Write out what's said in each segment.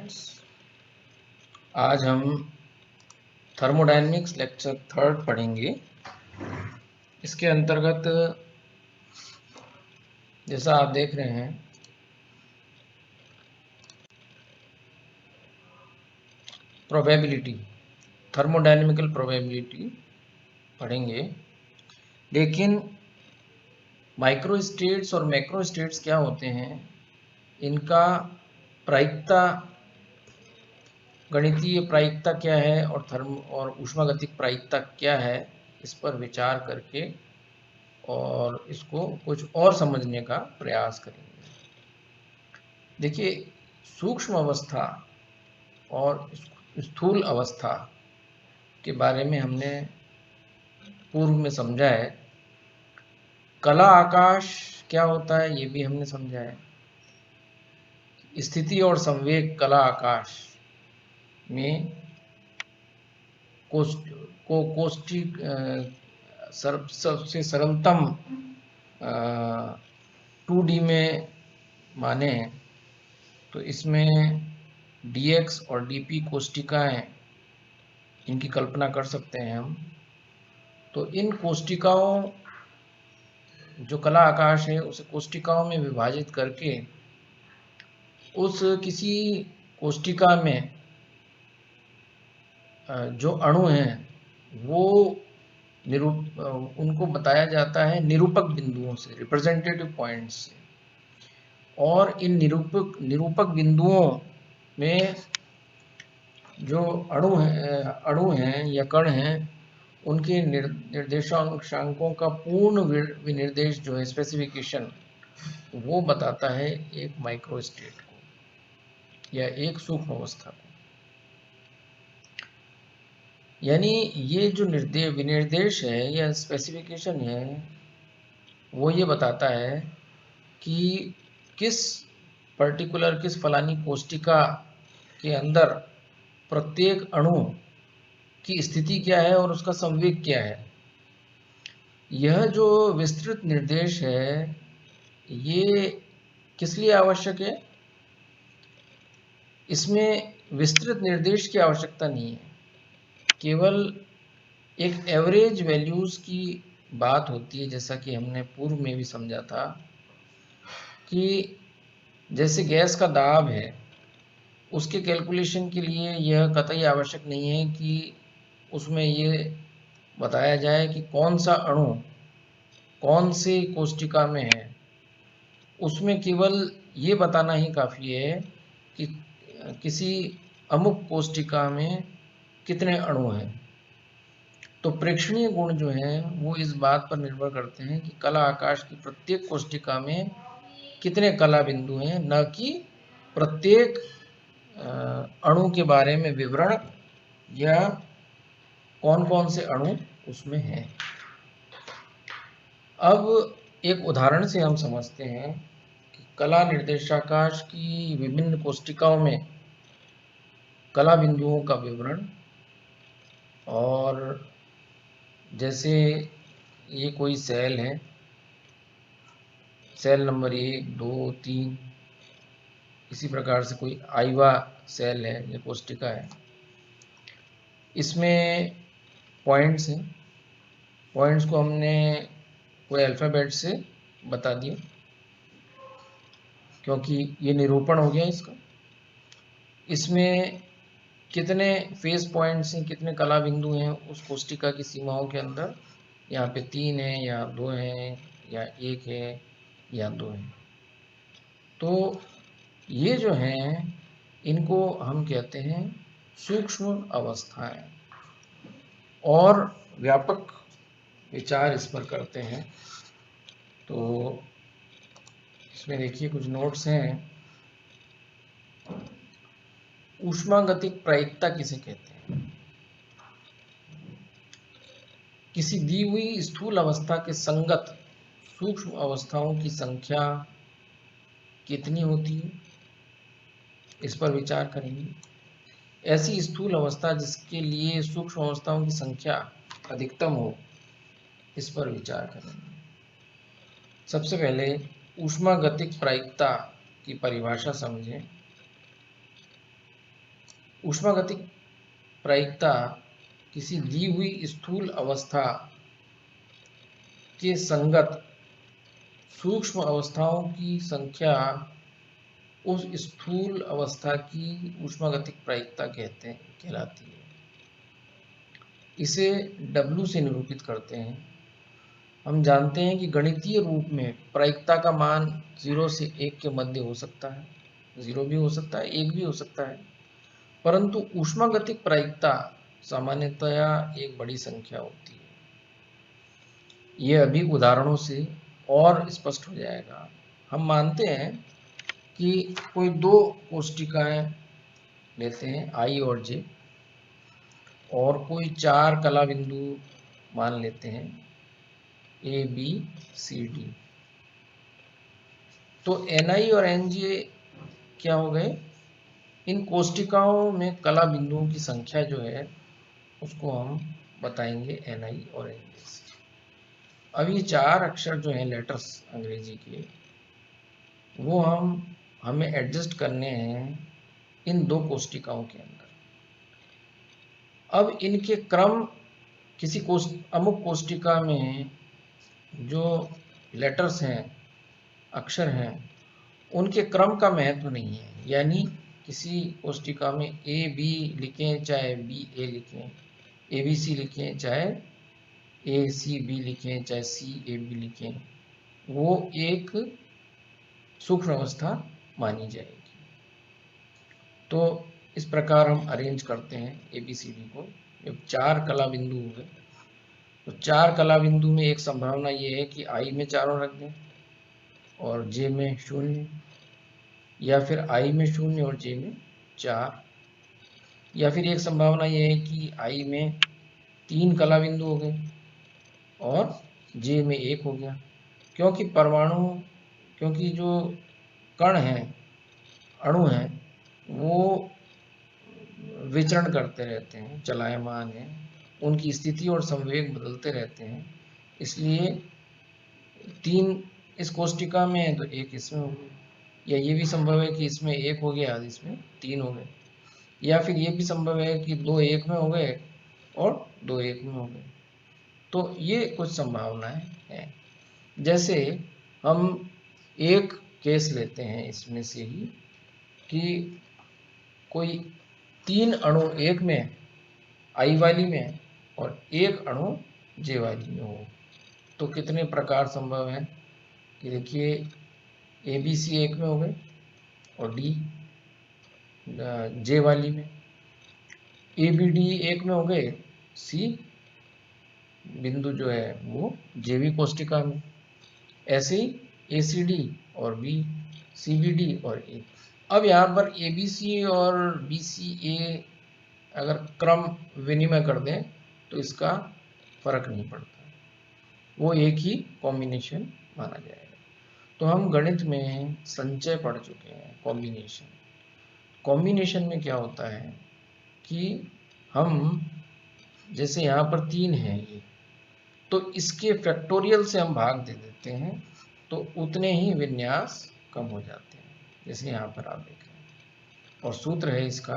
Students, आज हम thermodynamics lecture 3 पढ़ेंगे। इसके अंतर्गत जैसा आप देख रहे हैं प्रोबेबिलिटी, थर्मोडायनेमिकल प्रोबेबिलिटी पढ़ेंगे। लेकिन माइक्रो स्टेट्स और मैक्रो स्टेट्स क्या होते हैं, इनका प्रायिकता, गणितीय प्रायिकता क्या है और ऊष्मागतिक प्रायिकता क्या है, इस पर विचार करके और इसको कुछ और समझने का प्रयास करेंगे। देखिए, सूक्ष्म अवस्था और स्थूल अवस्था के बारे में हमने पूर्व में समझा है। कला आकाश क्या होता है ये भी हमने समझा है। स्थिति और संवेग कला आकाश में कोष्ठी सबसे सरलतम 2D में माने तो इसमें dx और dp कोष्ठिकाएं, इनकी कल्पना कर सकते हैं हम। तो इन कोष्ठिकाओं, जो कला आकाश है, उसे कोष्ठिकाओं में विभाजित करके उस किसी कोष्ठिका में जो अणु हैं वो उनको बताया जाता है निरूपक बिंदुओं से, रिप्रेजेंटेटिव पॉइंट्स से। और इन निरूपक बिंदुओं में जो अणु हैं या कण हैं, उनके निर्देशांकों का पूर्ण विनिर्देश जो है, स्पेसिफिकेशन, वो बताता है एक माइक्रो स्टेट को या एक सूक्ष्म अवस्था को। यानी ये जो विनिर्देश है या स्पेसिफिकेशन है, वो ये बताता है कि किस फलानी कोष्ठिका के अंदर प्रत्येक अणु की स्थिति क्या है और उसका संवेग क्या है। यह जो विस्तृत निर्देश है, ये किस लिए आवश्यक है? इसमें विस्तृत निर्देश की आवश्यकता नहीं है, केवल एक एवरेज वैल्यूज की बात होती है। जैसा कि हमने पूर्व में भी समझा था कि जैसे गैस का दाब है, उसके कैलकुलेशन के लिए यह कतई आवश्यक नहीं है कि उसमें ये बताया जाए कि कौन सा अणु कौन से कोष्ठिका में है। उसमें केवल ये बताना ही काफ़ी है कि किसी अमुक कोष्ठिका में कितने अणु हैं। तो प्रेक्षणीय गुण जो हैं वो इस बात पर निर्भर करते हैं कि कला आकाश की प्रत्येक कोष्ठिका में कितने कला बिंदु हैं, न कि प्रत्येक अणु के बारे में विवरण या कौन कौन से अणु उसमें हैं। अब एक उदाहरण से हम समझते हैं कि कला निर्देशाकाश की विभिन्न कोष्ठिकाओं में कला बिंदुओं का विवरण। और जैसे ये कोई सेल है, सेल नंबर 1, 2, 3, इसी प्रकार से कोई आईवा सेल है या कोष्ठिका है। इसमें पॉइंट्स हैं, पॉइंट्स को हमने कोई अल्फ़ाबेट से बता दिया क्योंकि ये निरूपण हो गया इसका। इसमें कितने फेस पॉइंट्स हैं, कितने कला बिंदु हैं उस कोष्ठिका की सीमाओं के अंदर। यहाँ पे 3 है या 2 है या 1 है या 2 है। तो ये जो हैं, इनको हम कहते हैं सूक्ष्म अवस्थाएं। और व्यापक विचार इस पर करते हैं। तो इसमें देखिए कुछ नोट्स हैं। ऊष्मागतिक प्रायिकता किसे कहते हैं? किसी दी हुई स्थूल अवस्था के संगत सूक्ष्म अवस्थाओं की संख्या कितनी होती है, इस पर विचार करेंगे। ऐसी स्थूल अवस्था जिसके लिए सूक्ष्म अवस्थाओं की संख्या अधिकतम हो, इस पर विचार करेंगे। सबसे पहले ऊष्मागतिक प्रायिकता की परिभाषा समझें। ऊष्मागतिक प्रायिकता किसी दी हुई स्थूल अवस्था के संगत सूक्ष्म अवस्थाओं की संख्या उस स्थूल अवस्था की ऊष्मागतिक प्रायिकता कहलाती है। इसे W से निरूपित करते हैं। हम जानते हैं कि गणितीय रूप में प्रायिकता का मान 0 से 1 के मध्य हो सकता है, 0 भी हो सकता है, 1 भी हो सकता है, परंतु ऊष्मागतिक प्रायिकता सामान्यतया एक बड़ी संख्या होती है। यह अभी उदाहरणों से और स्पष्ट हो जाएगा। हम मानते हैं कि कोई दो कोष्टिकाएं लेते हैं I और J, और कोई 4 कला बिंदु मान लेते हैं A, B, C, D। तो Ni और Nj क्या हो गए? इन कोष्टिकाओं में कला बिंदुओं की संख्या जो है उसको हम बताएंगे Ni और Nj से। अब ये 4 अक्षर जो हैं लेटर्स अंग्रेजी के, वो हमें एडजस्ट करने हैं इन दो कोष्टिकाओं के अंदर। अब इनके क्रम किसी अमुक कोष्टिका में जो लेटर्स हैं, अक्षर हैं, उनके क्रम का महत्व नहीं है। यानी किसी कोष्टिका में A B लिखें चाहे B A लिखें, A B C लिखें चाहे A C B लिखें चाहे C A B लिखें, वो एक सूक्ष्म अवस्था मानी जाएगी। तो इस प्रकार हम अरेंज करते हैं ABCD को। जब 4 कला बिंदु हो गए तो 4 कला बिंदु में एक संभावना ये है कि I में चारों रख दें और J में 0, या फिर I में 0 और J में 4, या फिर एक संभावना ये है कि I में 3 कला बिंदु हो गए और J में 1 हो गया। क्योंकि जो कण हैं, अणु हैं, वो विचरण करते रहते हैं, चलायमान हैं, उनकी स्थिति और संवेग बदलते रहते हैं, इसलिए 3 इस कोष्टिका में है तो 1 इसमें हो गया, या ये भी संभव है कि इसमें 1 हो गया इसमें 3 हो गए, या फिर ये भी संभव है कि 2 1 में हो गए और 2 1 में हो गए। तो ये कुछ संभावनाएं हैं। जैसे हम एक केस लेते हैं इसमें से ही कि कोई 3 अणु एक में I वाली में और एक अणु J वाली में हो, तो कितने प्रकार संभव है कि देखिए ABC एक में हो गए और D J वाली में, ABD एक में हो गए, C बिंदु जो है वो JV कोष्टिका में, ऐसे ही ACD और B, CBD और A। अब यहाँ पर ABC और BCA अगर क्रम विनिमय कर दें तो इसका फर्क नहीं पड़ता, वो एक ही कॉम्बिनेशन माना जाएगा। तो हम गणित में संचय पढ़ चुके हैं, कॉम्बिनेशन में क्या होता है कि हम जैसे यहाँ पर 3 है ये, तो इसके फैक्टोरियल से हम भाग दे देते हैं तो उतने ही विन्यास कम हो जाते हैं, जैसे यहाँ पर आप देख रहे हैं। और सूत्र है इसका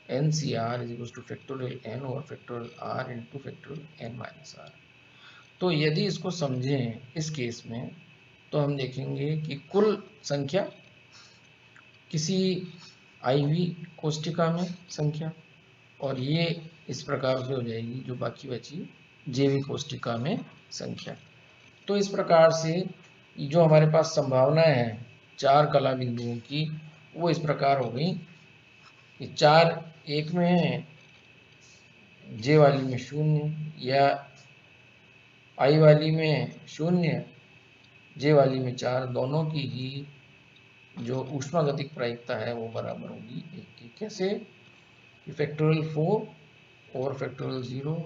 NCR = फैक्टोरियल N और factorial R × factorial N - R। तो यदि इसको समझें इस केस में तो हम देखेंगे कि कुल संख्या किसी IV कोष्टिका में संख्या, और ये इस प्रकार से हो जाएगी जो बाकी बची JV कोष्टिका में संख्या। तो इस प्रकार से जो हमारे पास संभावनाएं हैं 4 कला बिंदुओं की, वो इस प्रकार हो गई कि 4 एक में है, J वाली में 0, या I वाली में 0, J वाली में 4, दोनों की ही जो ऊष्मागतिक प्रायिकता है वो बराबर होगी 1 की। कैसे? फैक्टोरियल 4 और factorial 0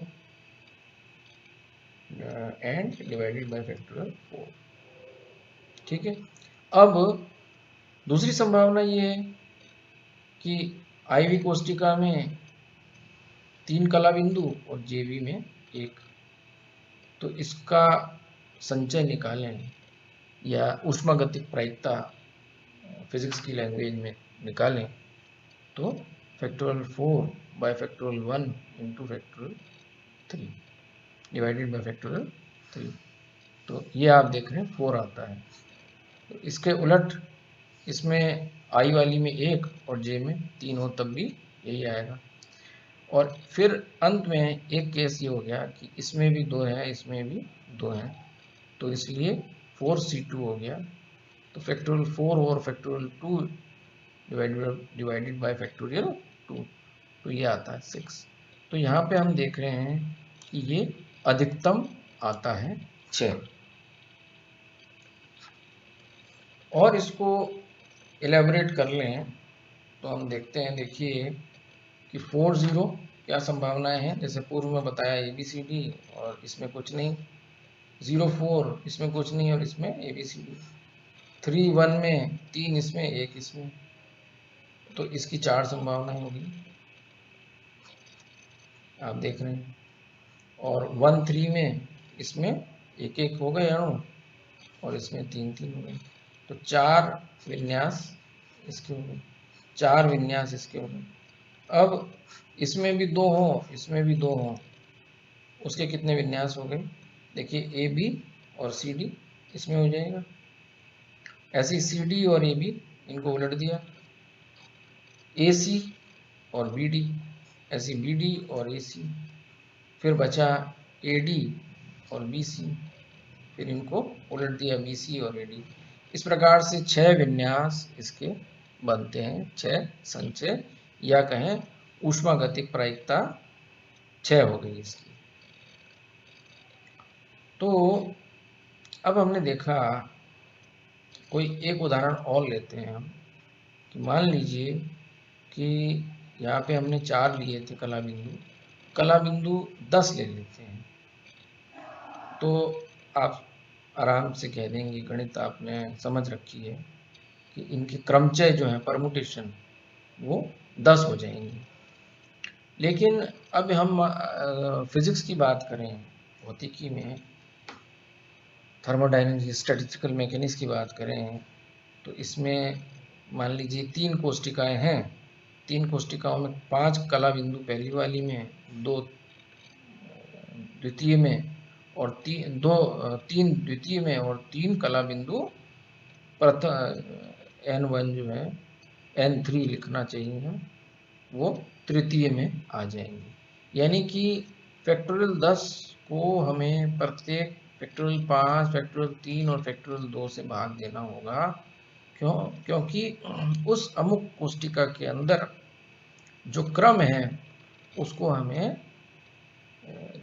and divided by factorial 4। ठीक है। अब दूसरी संभावना ये है कि IV कोष्टिका में 3 कला बिंदु और JV में 1, तो इसका संचय निकालें या ऊष्मागतिक प्रायिकता फिजिक्स की लैंग्वेज में निकालें तो factorial 4 bye factorial 1 into factorial 3 divided by factorial 3। तो ये आप देख रहे हैं 4 आता है। तो इसके उलट इसमें आई वाली में 1 और जे में 3 हो तब भी यही आएगा। और फिर अंत में एक केस ये हो गया कि इसमें भी 2 है, इसमें भी 2 है, तो इसलिए 4C2 हो गया। तो फैक्टोरियल 4 और फैक्टोरियल 2 डिवाइडेड बाय फैक्टोरियल 2, तो ये आता है 6। तो यहाँ पे हम देख रहे हैं कि ये अधिकतम आता है 6। और इसको एलेबोरेट कर लें तो हम देखते हैं, देखिए कि 40 क्या संभावनाएं हैं। जैसे पूर्व में बताया ABCD और इसमें कुछ नहीं, 04 इसमें कुछ नहीं और इसमें ABCD, 3 1 में, 3 इसमें, 1 इसमें, तो इसकी 4 संभावनाएं होगी, आप देख रहे हैं। और 1 3 में इसमें 1 1 हो गए अणु और इसमें 3 3 हो गए, तो 4 विन्यास इसके हो गए, 4 विन्यास इसके हो गए। अब इसमें भी 2 हो, इसमें भी 2 हो, उसके कितने विन्यास हो गए? देखिए AB और CD इसमें हो जाएगा, ऐसे CD और AB इनको उलट दिया, AC और BD, ऐसी BD और AC, फिर बचा AD और BC, फिर इनको उलट दिया BC और AD। इस प्रकार से 6 विन्यास इसके बनते हैं, 6 संचय, या कहें ऊष्मागतिक प्रायिकता 6 हो गई इसकी। तो अब हमने देखा, कोई एक उदाहरण और लेते हैं हम, कि मान लीजिए कि यहाँ पे हमने 4 लिए थे कला बिंदु 10 ले लेते हैं, तो आप आराम से कह देंगे, गणित आपने समझ रखी है कि इनके क्रमचय जो है परमुटेशन वो 10 हो जाएंगे। लेकिन अब हम फिजिक्स की बात करें, भौतिकी में थर्मोडायनेमिक्स स्टैटिस्टिकल मैकेनिक्स की बात करें, तो इसमें मान लीजिए 3 कोष्टिकाएं हैं, 3 कोष्टिकाओं में 5 कला बिंदु पहली वाली में, 2 द्वितीय में और 3 द्वितीय में और 3 कला बिंदु प्रथम N1 जो है, N3 लिखना चाहिए, वो तृतीय में आ जाएंगे। यानी कि फैक्टोरियल 10 को हमें प्रत्येक फैक्टोरियल 5, फैक्टोरियल 3 और फैक्टोरियल 2 से भाग देना होगा। क्यों? क्योंकि उस अमुक कोष्टिका के अंदर जो क्रम है उसको हमें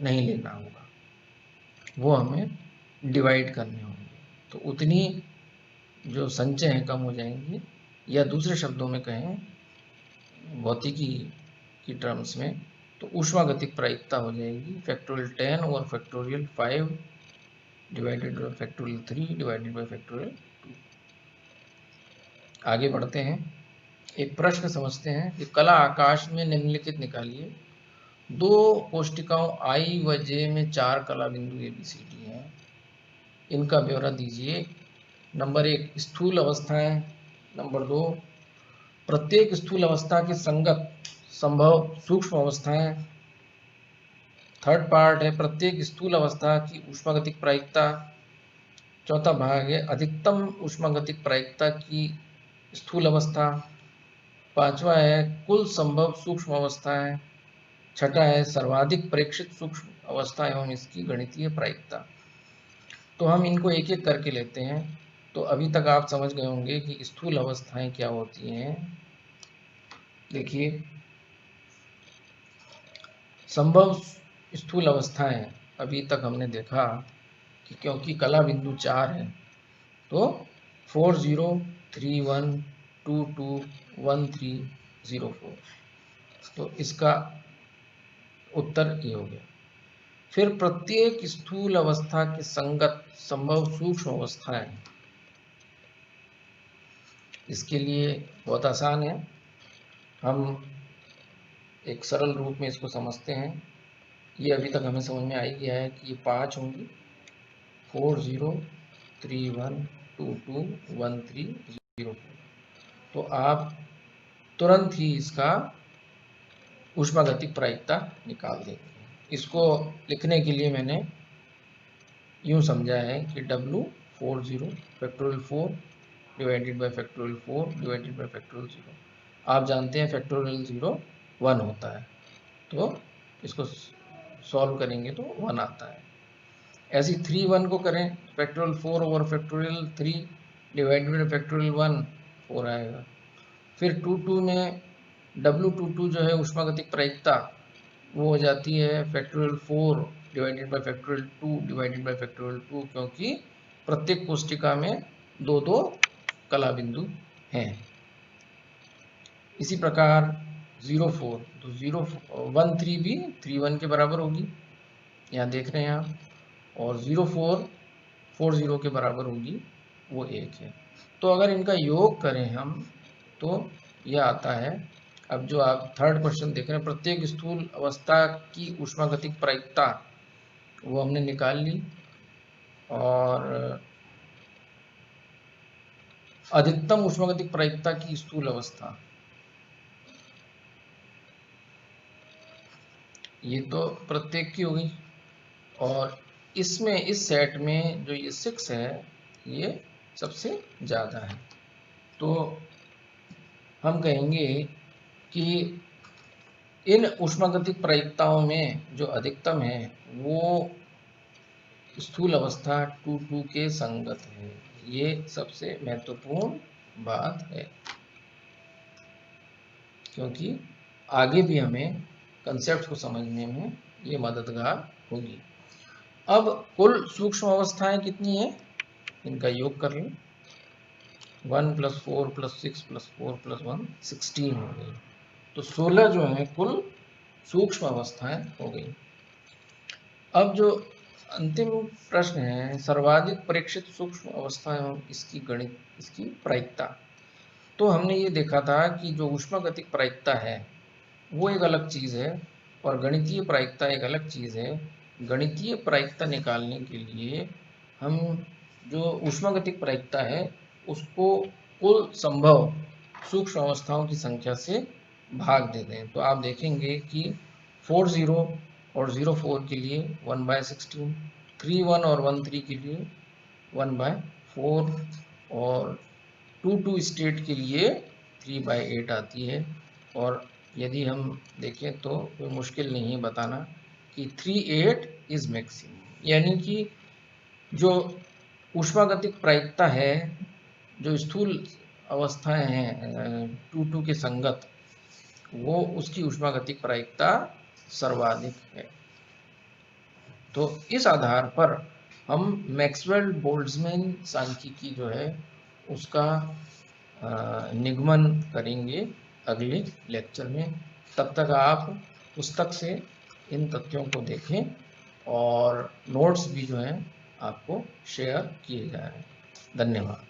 नहीं लेना होगा, वो हमें डिवाइड करने होंगे, तो उतनी जो संचय हैं कम हो जाएंगी। या दूसरे शब्दों में कहें भौतिकी की टर्म्स में, तो ऊष्मागतिक प्रायिकता हो जाएगी फैक्टोरियल 10 और factorial 5 divided by factorial 3 divided by factorial 2। आगे बढ़ते हैं, एक प्रश्न समझते हैं कि कला आकाश में निम्नलिखित निकालिए। 2 कोष्टिकाओं I व J में 4 कला बिंदु ABCD हैं, इनका ब्यौरा दीजिए। नंबर 1 स्थूल अवस्थाएं, नंबर 2 प्रत्येक स्थूल अवस्था के संगत संभव सूक्ष्म अवस्थाएं, थर्ड पार्ट है प्रत्येक स्थूल अवस्था की ऊष्मागतिक प्रायिकता, चौथा भाग है अधिकतम ऊष्मागतिक प्रायिकता की स्थूल अवस्था, पांचवा है कुल संभव सूक्ष्म अवस्थाएं, छठा है सर्वाधिक प्रेक्षित सूक्ष्म अवस्था एवं इसकी गणितीय प्रायिकता। तो हम इनको एक एक करके लेते हैं। तो अभी तक आप समझ गए होंगे कि स्थूल अवस्थाएं क्या होती हैं। देखिए, संभव स्थूल अवस्थाएं, अभी तक हमने देखा कि क्योंकि कला बिंदु 4 है तो 4031221304, तो इसका उत्तर ये हो गया। फिर प्रत्येक स्थूल अवस्था के संगत संभव सूक्ष्म अवस्थाएं, इसके लिए बहुत आसान है, हम एक सरल रूप में इसको समझते हैं। ये अभी तक हमें समझ में आ ही गया है कि ये 5 होंगी, 4031221304। तो आप तुरंत ही इसका ऊष्मागतिक प्रायिकता निकाल देंगे। इसको लिखने के लिए मैंने यूँ समझा है कि W40 factorial 4 divided by factorial 4 divided by factorial 0। आप जानते हैं फैक्टोरियल 0 1 होता है, तो इसको सॉल्व करेंगे तो 1 आता है। ऐसे 3 1 को करें, factorial 4 over factorial 3 divided by factorial 1 4 आएगा। फिर 2 2 में W22 जो है ऊष्मागतिक प्रायिकता वो हो जाती है factorial 4 divided by factorial 2 divided by factorial 2, क्योंकि प्रत्येक कोष्टिका में दो दो कला बिंदु हैं। इसी प्रकार 04 तो 013 भी 31 के बराबर होगी, यहाँ देख रहे हैं आप, और 0440 के बराबर होगी, वो 1 है। तो अगर इनका योग करें हम तो यह आता है। अब जो आप थर्ड क्वेश्चन देख रहे हैं, प्रत्येक स्थूल अवस्था की ऊष्मागतिक प्रायिकता वो हमने निकाल ली, और अधिकतम ऊष्मागतिक प्रायिकता की स्थूल अवस्था, ये तो प्रत्येक की होगी, और इसमें इस सेट में जो ये 6 है ये सबसे ज़्यादा है। तो हम कहेंगे कि इन ऊष्मागतिक प्रायिकताओं में जो अधिकतम है वो स्थूल अवस्था 2 के संगत है। ये सबसे महत्वपूर्ण बात है, क्योंकि आगे भी हमें कंसेप्ट को समझने में ये मददगार होगी। अब कुल सूक्ष्म अवस्थाएं कितनी है, इनका योग कर लें। 1 + 4 + 6 + 4 + 1 16 हो गई, तो 16 जो है कुल सूक्ष्म अवस्थाएं हो गई। अब जो अंतिम प्रश्न है, सर्वाधिक परीक्षित सूक्ष्म अवस्था एवं इसकी गणित, इसकी प्रायिकता। तो हमने ये देखा था कि जो ऊष्मागतिक प्रायिकता है वो एक अलग चीज़ है और गणितीय प्रायिकता एक अलग चीज़ है। गणितीय प्रायिकता निकालने के लिए हम जो ऊष्मागतिक प्रायिकता है उसको कुल संभव सूक्ष्म अवस्थाओं की संख्या से भाग देते हैं। तो आप देखेंगे कि 40 और 04 के लिए 1/16, 31 और 13 के लिए 1/4, और 22 स्टेट के लिए 3/8 आती है। और यदि हम देखें तो कोई मुश्किल नहीं है बताना कि 38 इज मैक्सिमम, यानी कि जो ऊष्मागतिक प्रायिकता है, जो स्थूल अवस्थाएं हैं 2 के संगत, वो उसकी ऊष्मागतिक प्रायिकता सर्वाधिक है। तो इस आधार पर हम मैक्सवेल बोल्ट्जमैन सांख्यिकी जो है उसका निगमन करेंगे अगले लेक्चर में। तब तक आप पुस्तक से इन तथ्यों को देखें और नोट्स भी जो हैं आपको शेयर किए जा रहे हैं। धन्यवाद।